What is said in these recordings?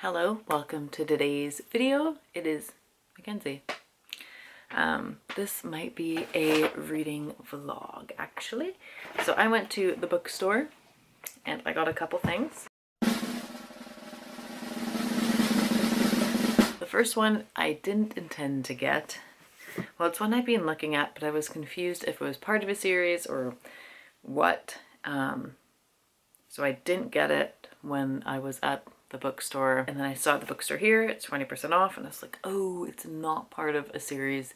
Hello, welcome to today's video. It is Mackenzie. This might be a reading vlog actually. So I went to the bookstore and I got a couple things. The first one I didn't intend to get. Well, it's one I've been looking at, but I was confused if it was part of a series or what. So I didn't get it when I was at the bookstore, and then I saw the bookstore here, it's 20% off, and I was like, oh, it's not part of a series,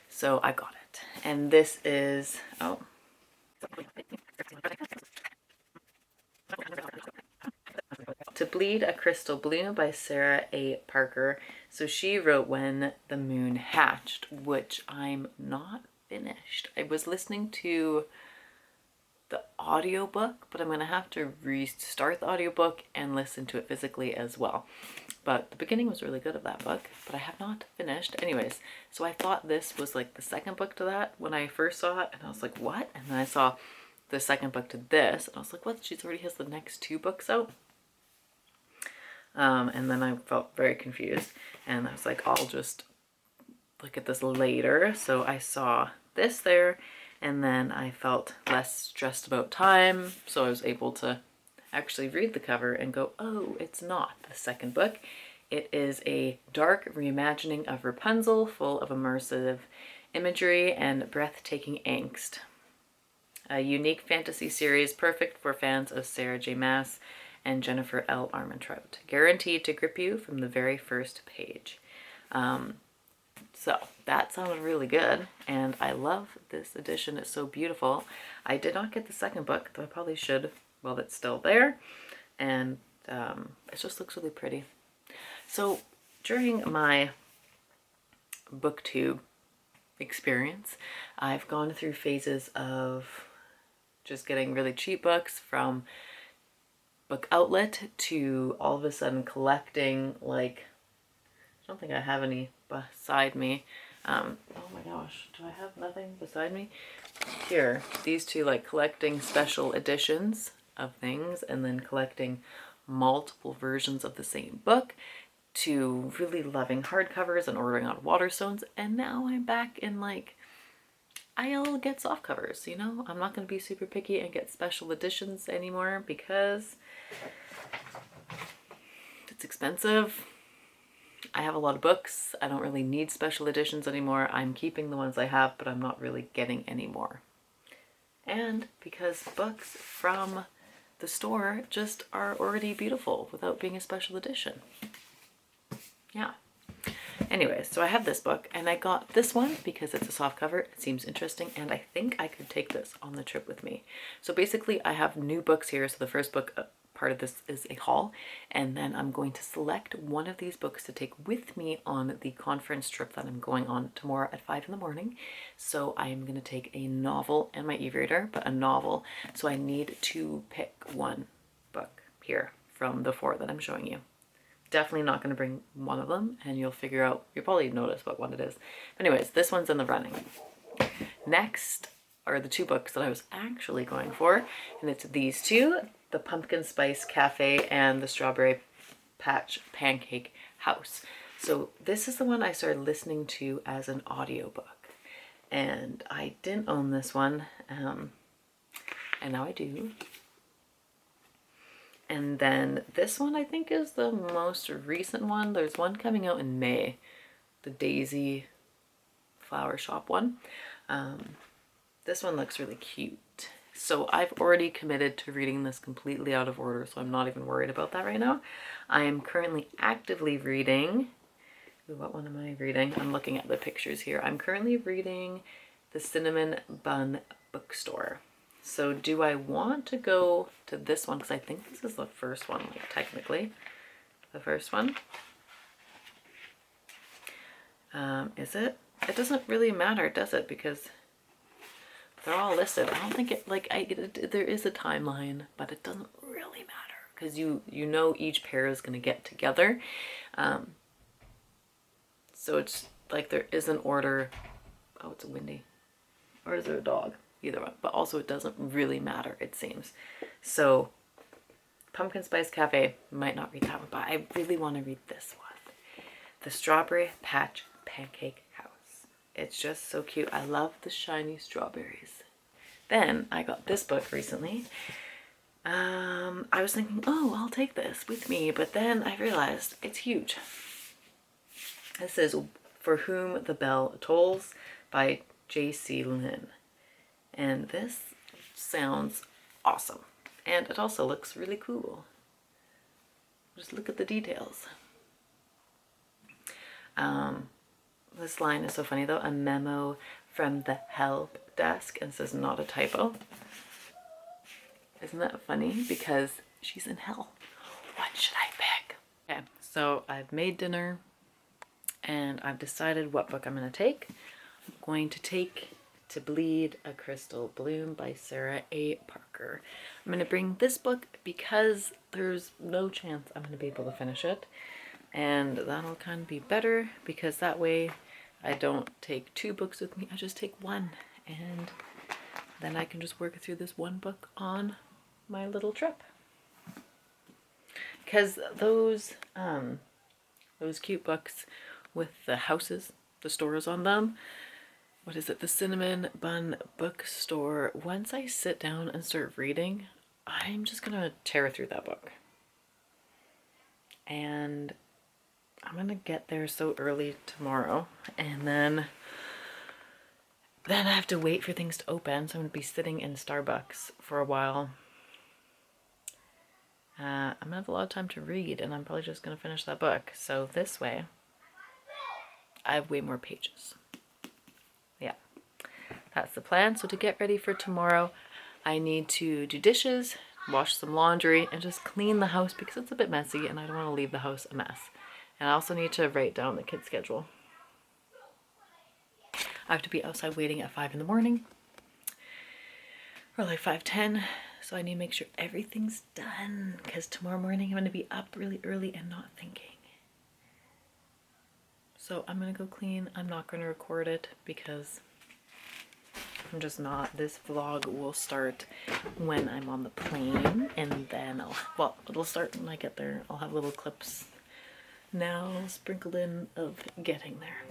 so I got it. And this is, oh, To Bleed a Crystal Blue by Sarah A. Parker. So she wrote When the Moon Hatched, which I'm not finished. I was listening to the audiobook, but I'm gonna have to restart the audiobook and listen to it physically as well. But the beginning was really good of that book, but I have not finished. Anyways, so I thought this was like the second book to that when I first saw it, and I was like, what? And then I saw the second book to this, and I was like, what? She already has the next two books out? And then I felt very confused, and I was like, I'll just look at this later. So I saw this there, and then I felt less stressed about time, so I was able to actually read the cover and go, oh, it's not the second book. It is a dark reimagining of Rapunzel, full of immersive imagery and breathtaking angst. A unique fantasy series perfect for fans of Sarah J. Maas and Jennifer L. Armentrout, guaranteed to grip you from the very first page. So that sounded really good, and I love this edition. It's so beautiful. I did not get the second book, though I probably should while it's still there, and it just looks really pretty. So during my booktube experience, I've gone through phases of just getting really cheap books from Book Outlet to all of a sudden collecting, like, I don't think I have any beside me. Oh my gosh, do I have nothing beside me? Here, these two, like collecting special editions of things and then collecting multiple versions of the same book, to really loving hardcovers and ordering out Waterstones. And now I'm back in like, I'll get soft covers, you know? I'm not going to be super picky and get special editions anymore because it's expensive. I have a lot of books. I don't really need special editions anymore. I'm keeping the ones I have, but I'm not really getting any more. And because books from the store just are already beautiful without being a special edition. Yeah. Anyways, so I have this book, and I got this one because it's a soft cover. It seems interesting, and I think I could take this on the trip with me. So basically I have new books here. So the first book, part of this is a haul, and then I'm going to select one of these books to take with me on the conference trip that I'm going on tomorrow at 5 in the morning. So I am going to take a novel and my e-reader, but a novel. So I need to pick one book here from the 4 that I'm showing you. Definitely not going to bring one of them, and you'll figure out, you'll probably notice what one it is. Anyways, this one's in the running. Next are the two books that I was actually going for, and it's these two, the Pumpkin Spice Cafe and the Strawberry Patch Pancake House. So this is the one I started listening to as an audiobook, and I didn't own this one, and now I do. And then this one I think is the most recent one. There's one coming out in May, the Daisy Flower Shop one. This one looks really cute. So I've already committed to reading this completely out of order, so I'm not even worried about that right now. I am currently actively reading, what one am I reading? I'm looking at the pictures here. I'm currently reading The Cinnamon Bun Bookstore. So do I want to go to this one? Because I think this is the first one, like technically. The first one. Is it? It doesn't really matter, does it? Because they're all listed. I don't think it, like, there is a timeline, but it doesn't really matter. Because you know each pair is going to get together. So it's like there is an order. Oh, it's windy. Or is there a dog? Either one, but also it doesn't really matter, it seems. So Pumpkin Spice Cafe. Might not read that one, but I really want to read this one. The Strawberry Patch Pancake House. It's just so cute. I love the shiny strawberries. Then I got this book recently. I was thinking, oh, I'll take this with me, but then I realized it's huge. This is For Whom the Bell Tolls by J.C. Lynn. And this sounds awesome. And it also looks really cool. Just look at the details. This line is so funny though. A memo from the help desk, and says not a typo. Isn't that funny? Because she's in hell. What should I pick? Okay, so I've made dinner and I've decided what book I'm going to take. I'm going to take To Bleed a Crystal Bloom by Sarah A. Parker. I'm going to bring this book because there's no chance I'm going to be able to finish it. And that'll kind of be better because that way I don't take 2 books with me. I just take 1. And then I can just work through this 1 book on my little trip. Because those cute books with the houses, the stores on them, what is it, the Cinnamon Bun Bookstore, once I sit down and start reading, I'm just gonna tear through that book. And I'm gonna get there so early tomorrow, and then I have to wait for things to open, so I'm gonna be sitting in Starbucks for a while. I'm gonna have a lot of time to read, and I'm probably just gonna finish that book. So this way, I have way more pages. Yeah, that's the plan. So to get ready for tomorrow, I need to do dishes, wash some laundry, and just clean the house because it's a bit messy and I don't want to leave the house a mess. And I also need to write down the kids' schedule. I have to be outside waiting at 5 in the morning, or like 5:10. So I need to make sure everything's done because tomorrow morning I'm going to be up really early and not thinking. So I'm going to go clean. I'm not going to record it because I'm just not. This vlog will start when I'm on the plane, and then it'll start when I get there. I'll have little clips now sprinkled in of getting there.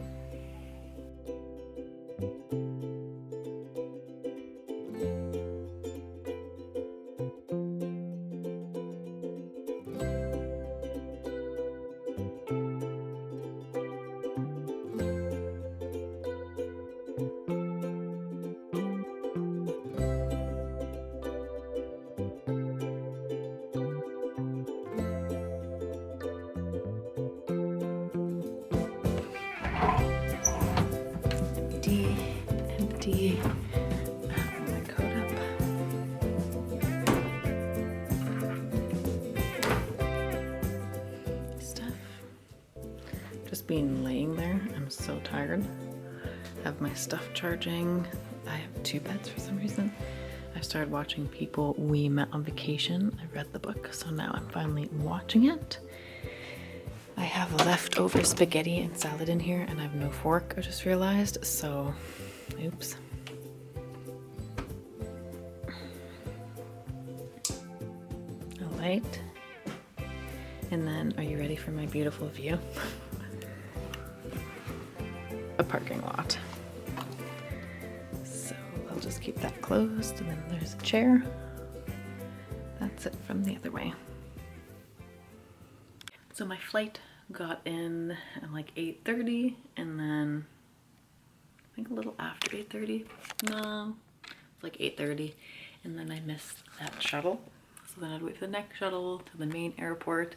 Empty. Put my coat up. Stuff. Just being laying there. I'm so tired. Have my stuff charging. I have 2 beds for some reason. I started watching People We Met on Vacation. I read the book, so now I'm finally watching it. I have leftover spaghetti and salad in here, and I have no fork, I just realized, so oops. A light. And then, are you ready for my beautiful view? A parking lot. So I'll just keep that closed, and then there's a chair. That's it from the other way. So my flight got in at like 8:30, and then I think a little after 8:30. No, it's like 8:30, and then I missed that shuttle. So then I'd wait for the next shuttle to the main airport,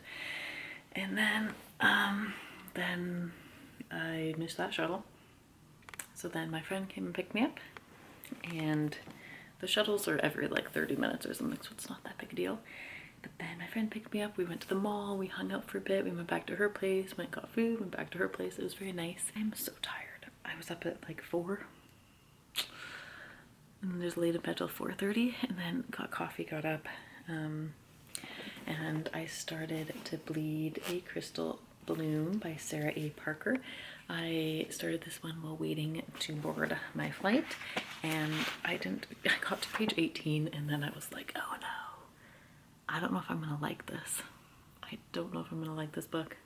and then I missed that shuttle. So then my friend came and picked me up, and the shuttles are every like 30 minutes or something, so it's not that big a deal. But then my friend picked me up, we went to the mall, we hung out for a bit, we went back to her place, went got food, went back to her place. It was very nice. I'm so tired. I was up at like 4, and then just laid in bed till 4:30, and then got coffee, got up, and I started To Bleed a Crystal Bloom by Sarah A. Parker. I started this one while waiting to board my flight, and I got to page 18, and then I was like, oh no, I don't know if I'm gonna like this. I don't know if I'm gonna like this book.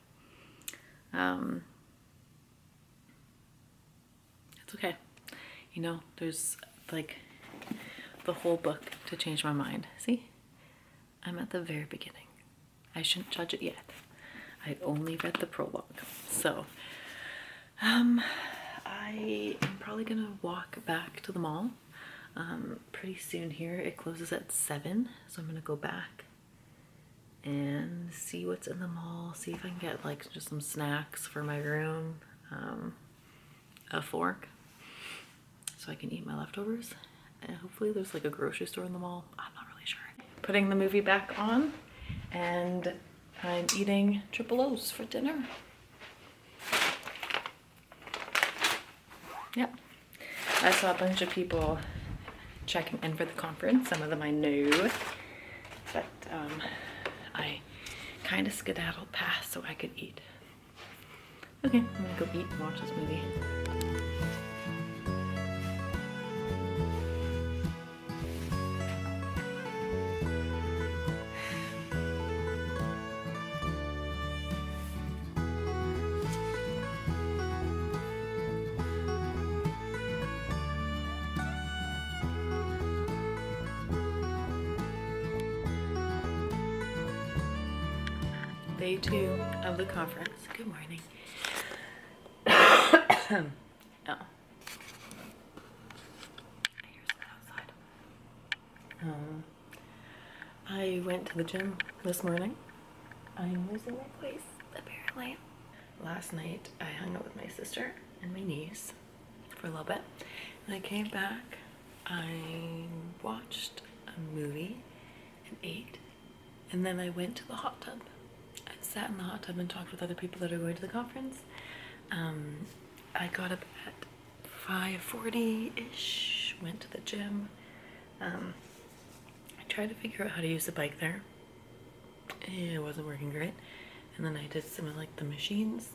It's okay. You know, there's like the whole book to change my mind. See? I'm at the very beginning. I shouldn't judge it yet. I only read the prologue. So, I am probably gonna walk back to the mall pretty soon here. It closes at 7, so I'm gonna go back and see what's in the mall, see if I can get like just some snacks for my room, a fork, so I can eat my leftovers. And hopefully there's like a grocery store in the mall. I'm not really sure. Putting the movie back on, and I'm eating triple O's for dinner. Yep. I saw a bunch of people checking in for the conference. Some of them I knew, but I kind of skedaddled past so I could eat. Okay, I'm gonna go eat and watch this movie. Day 2 of the conference. Good morning. Oh. I hear someone outside. I went to the gym this morning. I'm losing my voice, apparently. Last night, I hung out with my sister and my niece for a little bit. And I came back, I watched a movie and ate, and then I went to the hot tub. I sat in the hot tub and talked with other people that are going to the conference. I got up at 5:40-ish, went to the gym. I tried to figure out how to use the bike there. It wasn't working great. And then I did some of like the machines.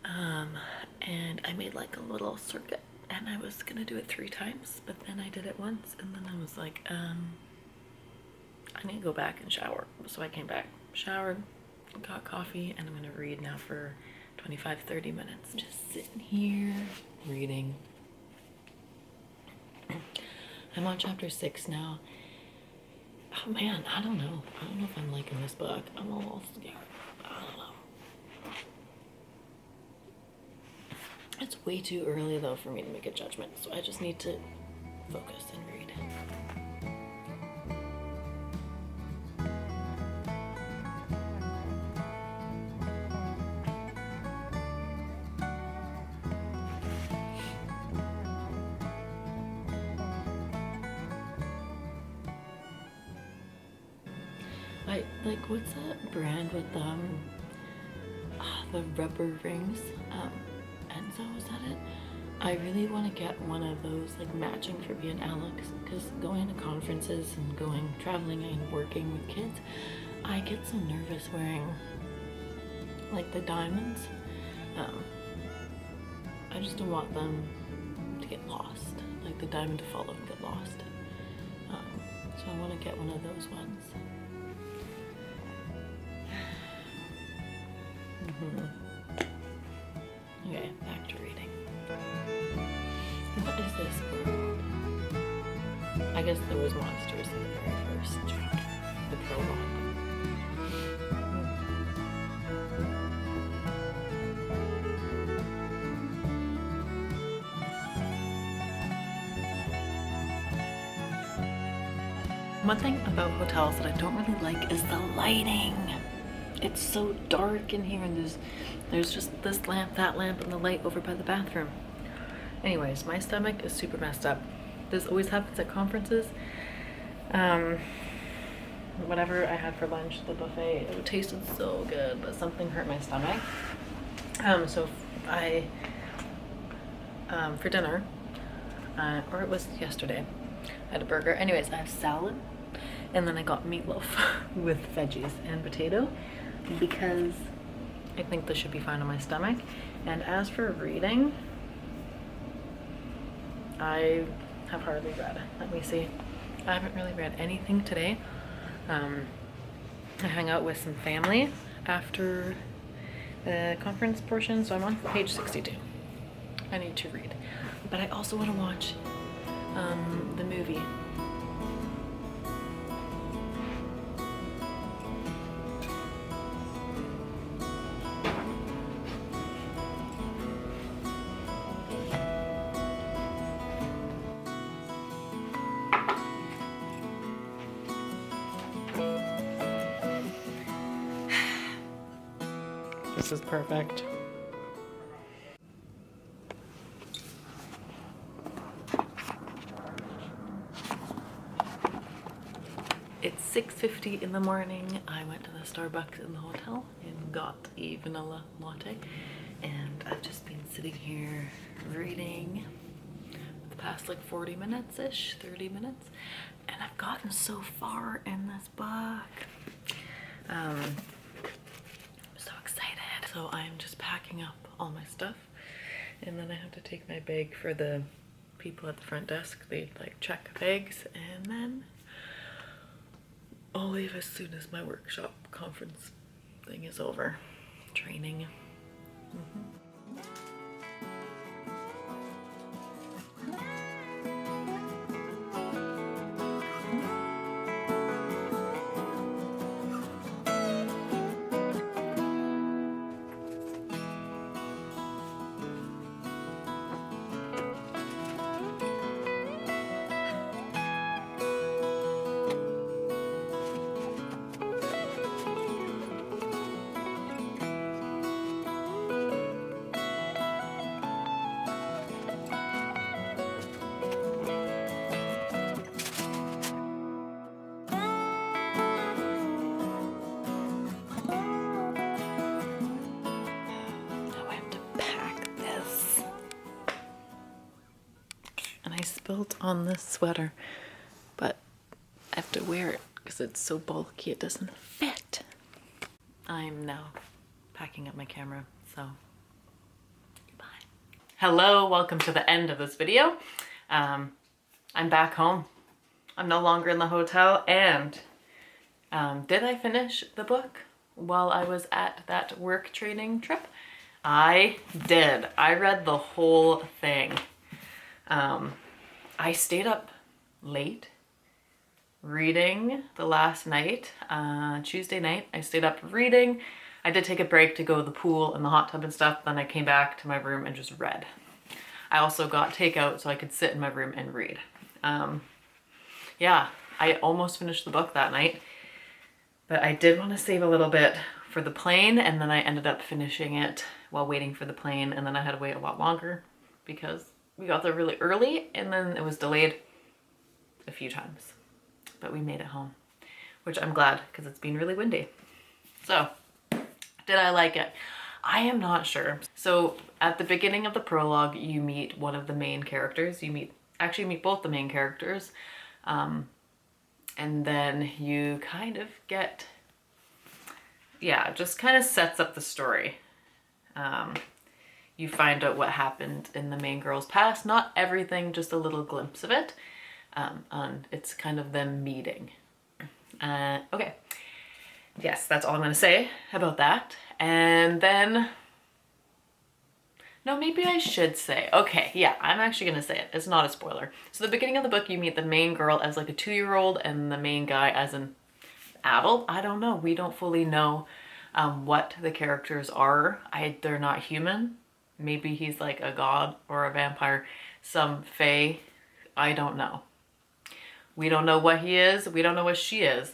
And I made like a little circuit, and I was gonna do it 3 times, but then I did it once, and then I was like, I need to go back and shower. So I came back, showered, got coffee, and I'm gonna read now for 25-30 minutes. Just sitting here reading. I'm on chapter 6 now. Oh man, I don't know if I'm liking this book. I'm a little scared. I don't know. It's way too early though for me to make a judgment, so I just need to focus and read. Like, what's that brand with the rubber rings? Enzo, is that it? I really want to get one of those, like, matching for me and Alex, because going to conferences and traveling and working with kids, I get so nervous wearing, like, the diamonds. I just don't want them to get lost, like the diamond to follow and get lost. So I want to get one of those ones. Okay, back to reading. What is this world? I guess there was monsters in the very first chapter, the prologue. One thing about hotels that I don't really like is the lighting. It's so dark in here, and there's just this lamp, that lamp, and the light over by the bathroom. Anyways, my stomach is super messed up. This always happens at conferences. Whatever I had for lunch, the buffet, it tasted so good, but something hurt my stomach. So I, for dinner, or it was yesterday, I had a burger. Anyways, I have salad, and then I got meatloaf with veggies and potato, because I think this should be fine on my stomach. And as for reading, I have hardly read. Let me see. I haven't really read anything today. I hung out with some family after the conference portion, so I'm on page 62. I need to read. But I also want to watch the movie. This is perfect. It's 6:50 in the morning. I went to the Starbucks in the hotel and got a vanilla latte. And I've just been sitting here reading for the past like 40 minutes-ish, 30 minutes. And I've gotten so far in this book. I'm so excited. So I'm just packing up all my stuff. And then I have to take my bag for the people at the front desk. They like check bags, and then I'll leave as soon as my workshop conference thing is over. Training. Spilled on this sweater, but I have to wear it because it's so bulky it doesn't fit. I'm now packing up my camera, so goodbye. Hello, welcome to the end of this video. I'm back home. I'm no longer in the hotel, and did I finish the book while I was at that work training trip? I did. I read the whole thing. I stayed up late reading the last night, Tuesday night. I stayed up reading. I did take a break to go to the pool and the hot tub and stuff. Then I came back to my room and just read. I also got takeout so I could sit in my room and read. Yeah, I almost finished the book that night, but I did want to save a little bit for the plane, and then I ended up finishing it while waiting for the plane, and then I had to wait a lot longer because we got there really early, and then it was delayed a few times, but we made it home, which I'm glad because it's been really windy. So, did I like it? I am not sure. So at the beginning of the prologue, you meet one of the main characters. You meet both the main characters, and then you kind of get, yeah, just kind of sets up the story. You find out what happened in the main girl's past. Not everything, just a little glimpse of it. And it's kind of them meeting. Okay. Yes, that's all I'm going to say about that. And then, no, maybe I should say, okay, yeah, I'm actually going to say it. It's not a spoiler. So the beginning of the book, you meet the main girl as like a 2-year-old and the main guy as an adult. I don't know. We don't fully know what the characters are. They're not human. Maybe he's like a god or a vampire, some fae. I don't know. We don't know what he is. We don't know what she is.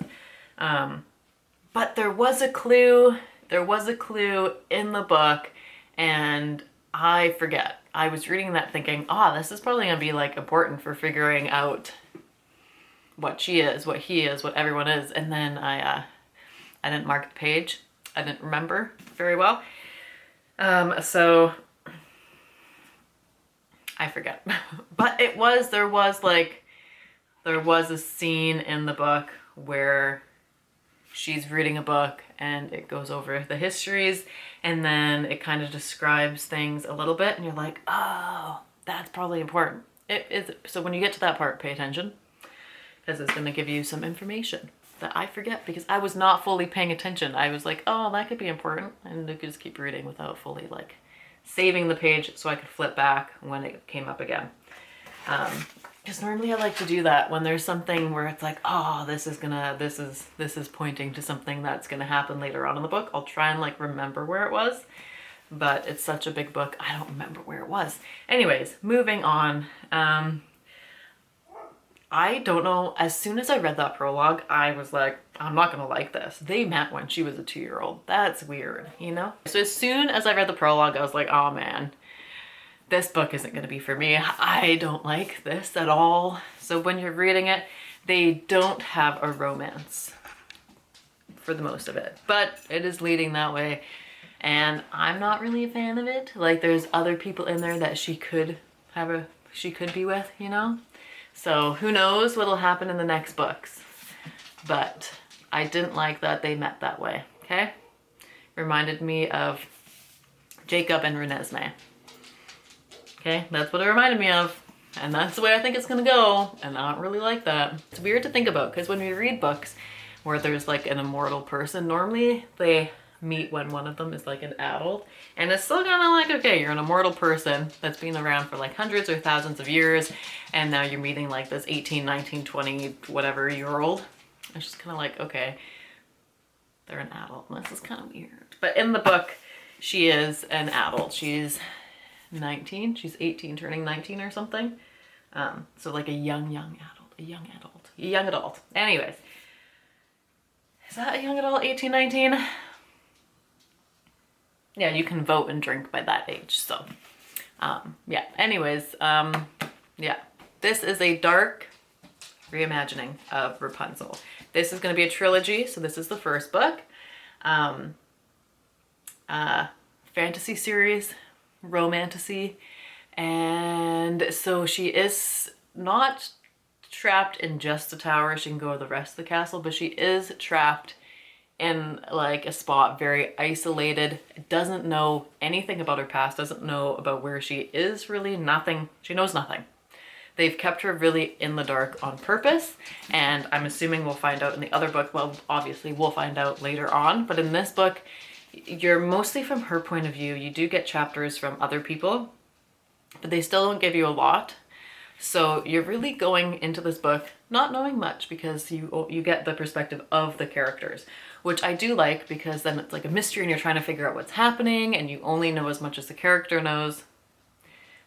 But there was a clue. There was a clue in the book, and I forget. I was reading that thinking, this is probably going to be like important for figuring out what she is, what he is, what everyone is. And then I didn't mark the page. I didn't remember very well. So I forget. But there was a scene in the book where she's reading a book and it goes over the histories, and then it kind of describes things a little bit, and you're like, oh, that's probably important. It is. So when you get to that part, pay attention, because it's going to give you some information. that I forget because I was not fully paying attention. I was like, oh, that could be important, and I could just keep reading without fully like saving the page so I could flip back when it came up again. Because normally I like to do that when there's something where it's like, oh, this is pointing to something that's gonna happen later on in the book. I'll try and like remember where it was, but it's such a big book, I don't remember where it was. Anyways, moving on. I don't know, as soon as I read that prologue, I was like, I'm not gonna like this. They met when she was a 2-year-old. That's weird, you know? So as soon as I read the prologue, I was like, oh man, this book isn't gonna be for me. I don't like this at all. So when you're reading it, they don't have a romance for the most of it, but it is leading that way. And I'm not really a fan of it. Like there's other people in there that she could be with, you know? So who knows what'll happen in the next books. But I didn't like that they met that way, okay? Reminded me of Jacob and Renesmee. Okay, that's what it reminded me of. And that's the way I think it's gonna go. And I don't really like that. It's weird to think about because when we read books where there's like an immortal person, normally they meet when one of them is like an adult. And it's still kind of like, okay, you're an immortal person that's been around for like hundreds or thousands of years. And now you're meeting like this 18, 19, 20, whatever year old. It's just kind of like, okay, they're an adult. And this is kind of weird. But in the book, she is an adult. She's 19, she's 18, turning 19 or something. So like a young adult. Anyways, is that a young adult, 18, 19? Yeah, you can vote and drink by that age. So, yeah, anyways, yeah, this is a dark reimagining of Rapunzel. This is going to be a trilogy. So this is the first book. Fantasy series, romantasy. And so she is not trapped in just the tower. She can go to the rest of the castle, but she is trapped in like a spot, very isolated, doesn't know anything about her past, doesn't know about where she is, really nothing. She knows nothing. They've kept her really in the dark on purpose, and I'm assuming we'll find out in the other book. Well, obviously we'll find out later on, but in this book, you're mostly from her point of view. You do get chapters from other people, but they still don't give you a lot. So you're really going into this book not knowing much because you get the perspective of the characters, which I do like because then it's like a mystery and you're trying to figure out what's happening and you only know as much as the character knows,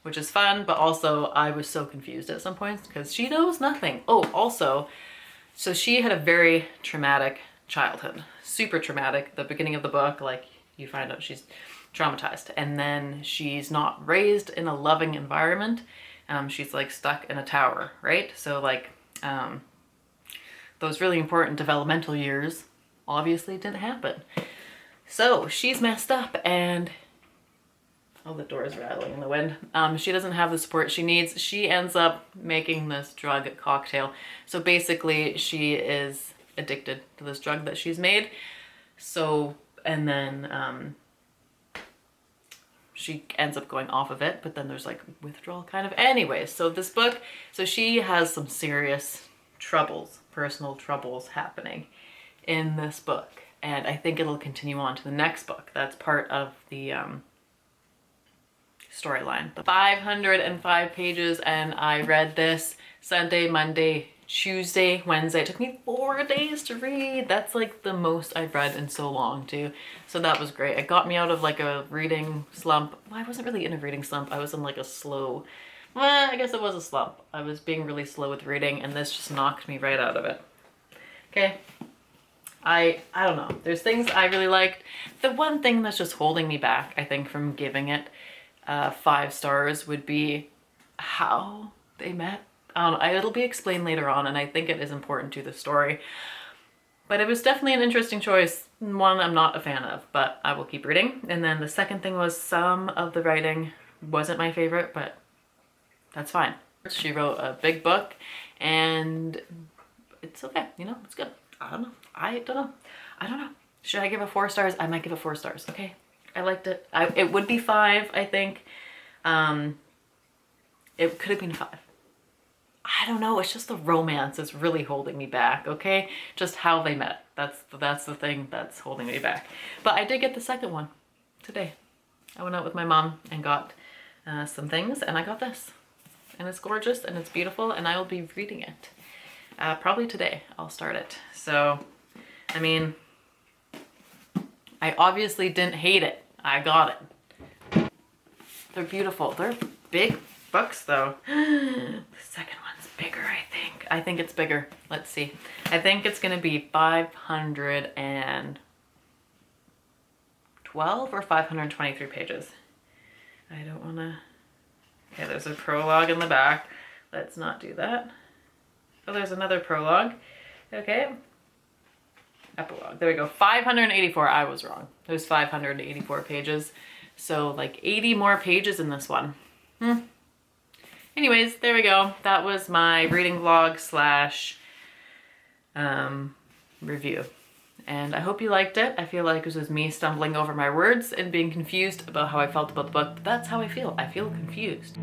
which is fun. But also I was so confused at some points because she knows nothing. Oh, also, so she had a very traumatic childhood, super traumatic. The beginning of the book, like you find out she's traumatized, and then she's not raised in a loving environment. She's like stuck in a tower, right? So like those really important developmental years obviously didn't happen. So she's messed up and oh, the door is rattling in the wind. She doesn't have the support she needs. She ends up making this drug cocktail. So basically she is addicted to this drug that she's made. So, and then she ends up going off of it, but then there's like withdrawal kind of. Anyways, so this book, so she has some serious troubles, personal troubles happening in this book. And I think it'll continue on to the next book. That's part of the storyline. The 505 pages, and I read this Sunday, Monday, Tuesday, Wednesday. It took me 4 days to read. That's like the most I've read in so long too. So that was great. It got me out of like a reading slump. Well, I wasn't really in a reading slump. I was in like a slow, well, I guess it was a slump. I was being really slow with reading and this just knocked me right out of it. Okay. I don't know. There's things I really liked. The one thing that's just holding me back, I think, from giving it 5 stars would be how they met. It'll be explained later on, and I think it is important to the story. But it was definitely an interesting choice. One I'm not a fan of, but I will keep reading. And then the second thing was some of the writing wasn't my favorite, but that's fine. She wrote a big book, and it's okay. You know, it's good. I don't know. Should I give it 4 stars? I might give it 4 stars. Okay. I liked it. It would be 5, I think. It could have been 5. I don't know, it's just the romance is really holding me back, okay? Just how they met. That's the thing that's holding me back. But I did get the second one today. I went out with my mom and got some things, and I got this. And it's gorgeous and it's beautiful, and I will be reading it. Probably today I'll start it. So, I mean, I obviously didn't hate it. I got it. They're beautiful. They're big books though. The second one's bigger, I think. I think it's bigger. Let's see. I think it's gonna be 512 or 523 pages. I don't wanna... Okay, there's a prologue in the back. Let's not do that. Oh, there's another prologue. Okay. Epilogue. There we go. 584. I was wrong. There's 584 pages. So like 80 more pages in this one. Anyways, there we go. That was my reading vlog slash review. And I hope you liked it. I feel like this was me stumbling over my words and being confused about how I felt about the book. But that's how I feel. I feel confused.